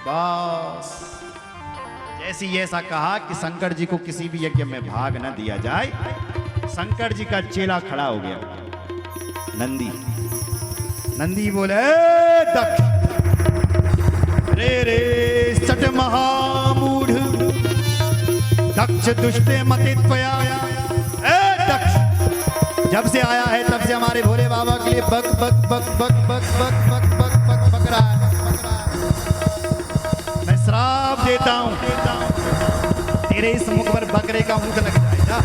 बस जैसे ही ऐसा कहा कि शंकर जी को किसी भी यज्ञ में भाग न दिया जाए, शंकर जी का चेला खड़ा हो गया। नंदी बोले, दक्ष रे रे सट महामूढ़, दक्ष दुष्टे मते त्वया। दक्ष जब से आया है तब से हमारे भोले बाबा के लिए बक बक बक बक बक बक बक बक बक बक रहा है। मैं श्राप देता हूं, तेरे इस मुख पर बकरे का मुंह लग जाएगा।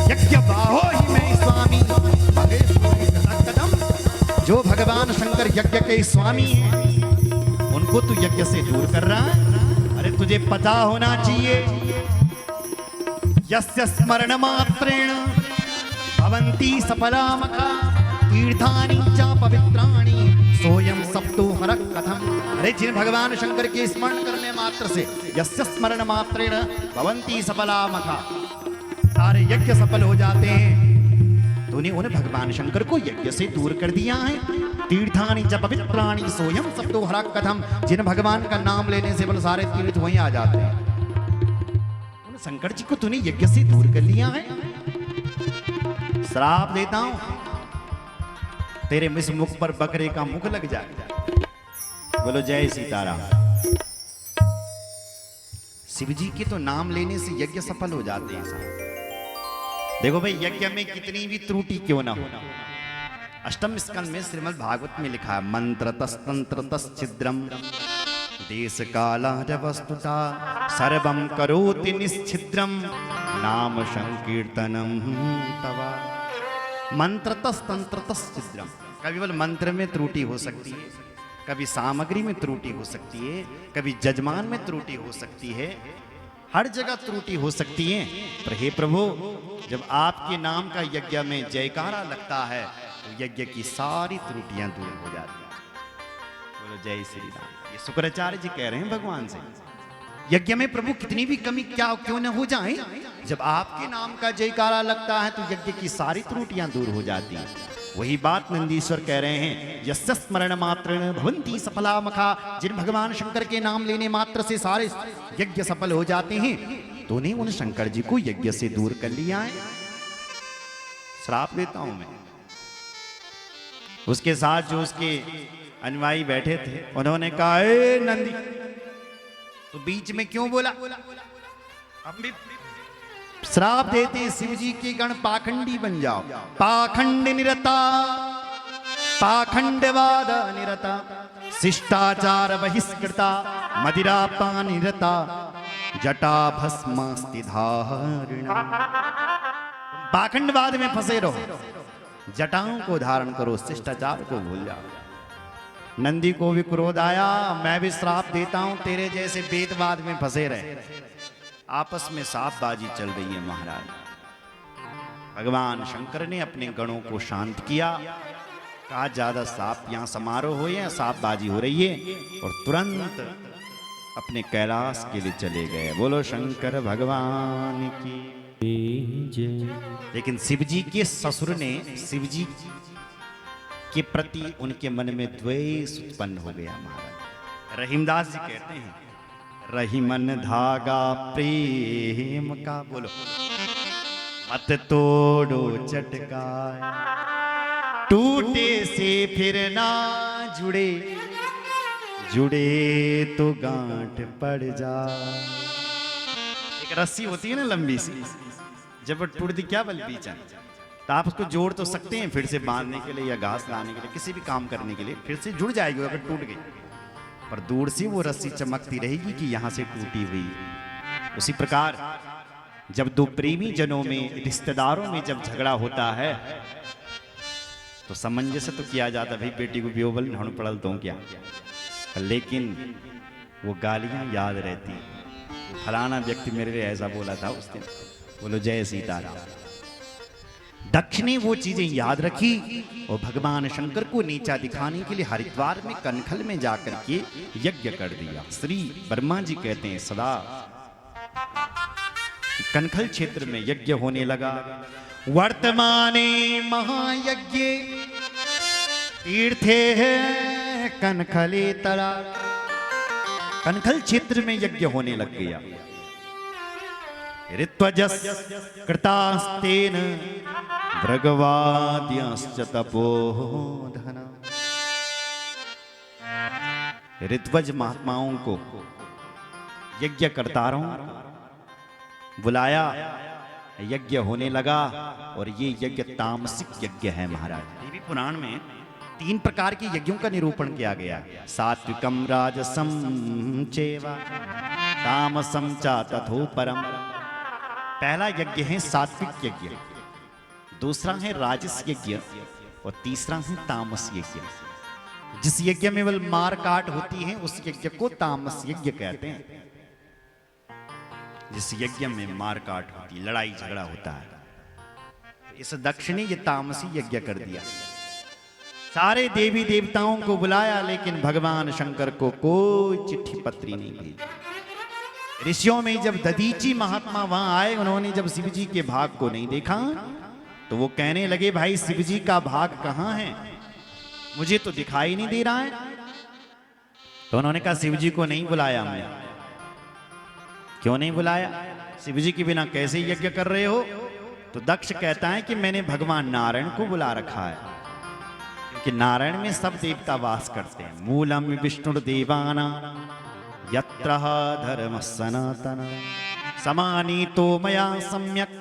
यज्ञ बाहो ही मैं स्वामी महेश्वरी कदम। जो भगवान शंकर यज्ञ के स्वामी हैं, उनको तू यज्ञ से दूर कर रहा है। अरे तुझे पता होना चाहिए, यस्य स्मरण मात्रेण भवन्ति सफला मखा, तीर्थानि च पवित्राणि सोयम सप्तो हरः कथम। अरे जिन भगवान शंकर के स्मरण करने मात्र से, यस्य स्मरण मात्रेण भवन्ति सफला मखा, सारे यज्ञ सफल हो जाते हैं। तूने उन भगवान शंकर को यज्ञ से दूर कर दिया है। तीर्थानि च पवित्राणि सोयम सप्तो हरः कथम। जिन भगवान का नाम लेने से बोल सारे तीर्थ वहीं आ जाते हैं। शंकर जी को तूने यज्ञ से दूर कर लिया है। श्राप देता हूं, तेरे इस मुख पर बकरे का मुख लग जाए। बोलो जय सीताराम। शिव जी के तो नाम लेने से यज्ञ सफल हो जाते हैं साहब। देखो भाई, यज्ञ में कितनी भी त्रुटि क्यों ना हो, अष्टम स्कंद में श्रीमद् भागवत में लिखा है, मंत्र तस्तंत्र तश्छिद्रम देश काला वस्तुता सर्वम करोति निश्छिद्रम नाम संकीर्तनम तवा। मंत्र तंत्र तश्छिद्रम, कभी बोल मंत्र में त्रुटि हो सकती है, कभी सामग्री में त्रुटि हो सकती है, कभी जजमान में त्रुटि हो सकती है, हर जगह त्रुटि हो सकती है। पर हे प्रभु, जब आपके नाम का यज्ञ में जयकारा लगता है तो यज्ञ की सारी त्रुटियां दूर हो जाती हैं। बोलो जय श्री राम। ये शुक्राचार्य जी कह रहे हैं भगवान से, यज्ञ में प्रभु कितनी भी कमी क्या क्यों न हो जाए, जब आपके नाम का जयकारा लगता है तो यज्ञ की सारी त्रुटियां दूर हो जाती हैं। वही बात नंदीश्वर कह रहे हैं, यस्य स्मरण मात्रेण भवन्ति सफला मखा। जिन भगवान शंकर के नाम लेने मात्र से सारे यज्ञ सफल हो जाते हैं, तूने उन शंकर जी को यज्ञ से दूर कर लिया है। श्राप देता हूं मैं। उसके साथ जो उसके अनुयायी बैठे थे, उन्होंने कहा, ए नंदी, तो बीच में क्यों बोला? हम भी श्राप देते हैं, शिव जी के गण पाखंडी बन जाओ। पाखंड निरता, पाखंडवाद निरता, शिष्टाचार बहिष्कृता, मदिरापान निरता, जटा भस्मास्ति धारिणा। पाखंडवाद में फंसे रहो, जटाओं को धारण करो, शिष्टाचार को भूल जाओ। नंदी को भी क्रोध आया, मैं भी श्राप देता हूं, तेरे जैसे वेदवाद में फंसे रहे। आपस में सांपबाजी चल रही है महाराज। भगवान शंकर ने अपने गणों को शांत किया, कहा ज्यादा सांप यहां समारोह हो या सांपबाजी हो रही है, और तुरंत अपने कैलाश के लिए चले गए। बोलो शंकर भगवान की जय। लेकिन शिव जी के ससुर ने शिव जी के प्रति उनके मन में द्वेष उत्पन्न हो गया महाराज। रहीमदास जी कहते हैं, रही मन धागा प्रेम का, बोलो मत तोड़ो चटका, टूटे से फिर ना जुड़े, जुड़े तो गांठ पड़ जा। एक रस्सी होती है ना लंबी सी, जब टूट दी क्या बल पीछा, तो आप उसको जोड़ तो सकते हैं फिर से बांधने के लिए या घास लाने के लिए, किसी भी काम करने के लिए, फिर से जुड़ जाएगी अगर टूट गई, पर दूर से वो रस्सी चमकती रहेगी कि यहां से टूटी हुई। उसी प्रकार जब दो प्रेमी जनों में, रिश्तेदारों में जब झगड़ा होता है तो सामंजस्य तो किया जाता, भाई बेटी को ब्योबल ढूंढ पड़ल तो क्या, लेकिन वो गालियां याद रहती, फलाना व्यक्ति मेरे लिए ऐसा बोला था उस दिन। बोलो जय सीताराम। दक्ष ने वो चीजें याद रखी और भगवान शंकर को नीचा दिखाने के लिए हरिद्वार में कनखल में जाकर के यज्ञ कर दिया। श्री ब्रह्मा जी कहते हैं सदा कनखल क्षेत्र में यज्ञ होने लगा। वर्तमाने महायज्ञ तीर्थे कनखले तला, कनखल क्षेत्र में यज्ञ होने लग गया। ऋत्वजस् कृतास्तेन भृगवाद्यश्च तपोधन। ऋत्वज महात्माओं को यज्ञ करतारों बुलाया, यज्ञ होने लगा और ये यज्ञ तामसिक यज्ञ है महाराज। देवी पुराण में 3 प्रकार के यज्ञों का निरूपण किया गया। सात्विकम राजसम चैव तामसम च तथोपरम। पहला यज्ञ है सात्विक यज्ञ, दूसरा है राजस यज्ञ और तीसरा है तामस यज्ञ। जिस यज्ञ में केवल मार काट होती है उस यज्ञ को तामस यज्ञ कहते हैं। जिस यज्ञ में मार काट होती, लड़ाई झगड़ा होता है, इस दक्ष ने यह तामसी यज्ञ कर दिया। सारे देवी देवताओं को बुलाया लेकिन भगवान शंकर को कोई चिट्ठी पत्री नहीं भेजी। ऋषियों में जब दधीची महात्मा वहां आए, उन्होंने जब शिव जी के भाग को नहीं देखा तो वो कहने लगे भाई शिव जी का भाग कहां है, मुझे तो दिखाई नहीं दे रहा है। तो उन्होंने कहा शिव जी को नहीं बुलाया हमने। क्यों नहीं बुलाया? शिव जी के बिना कैसे यज्ञ कर रहे हो? तो दक्ष कहता है कि मैंने भगवान नारायण को बुला रखा है, क्योंकि नारायण में सब देवता वास करते हैं। मूलम विष्णु देवाना यत्र धर्म सनातन समानी तो मया सम्यक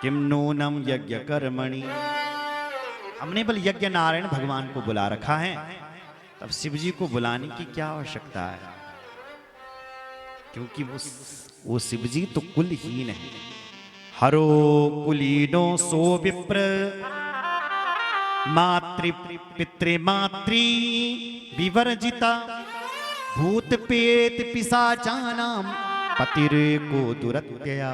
किम नूनम यज्ञ कर्मणि। हमने बल यज्ञ नारायण भगवान को बुला रखा है, तब शिव जी को बुलाने की क्या आवश्यकता है? क्योंकि वो शिव जी तो कुलहीन है। हरो कुलीनो सो विप्र मातृ पितृमातृ विवर्जिता भूत पेत पिशाचानाम पतिरेको दुरत्यया।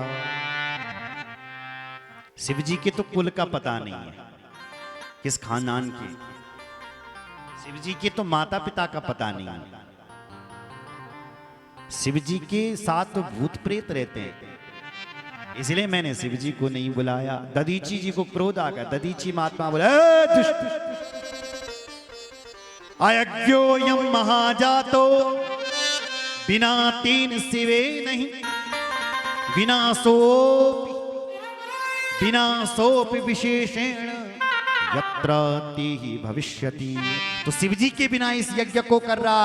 शिव जी के तो कुल का पता नहीं है, किस खानदान के। शिव जी के तो माता पिता का पता नहीं है। शिव जी के साथ तो भूत प्रेत रहते हैं, इसलिए मैंने शिव जी को नहीं बुलाया। दधीची जी को क्रोध आ गया। दधीची महात्मा बोले अयज्ञोयम महाजातो बिना तीन शिवे नहीं विनाशोपि विशेषेण यत्र तेहि भविष्यति। तो शिव जी के बिना इस यज्ञ को कर रहा है।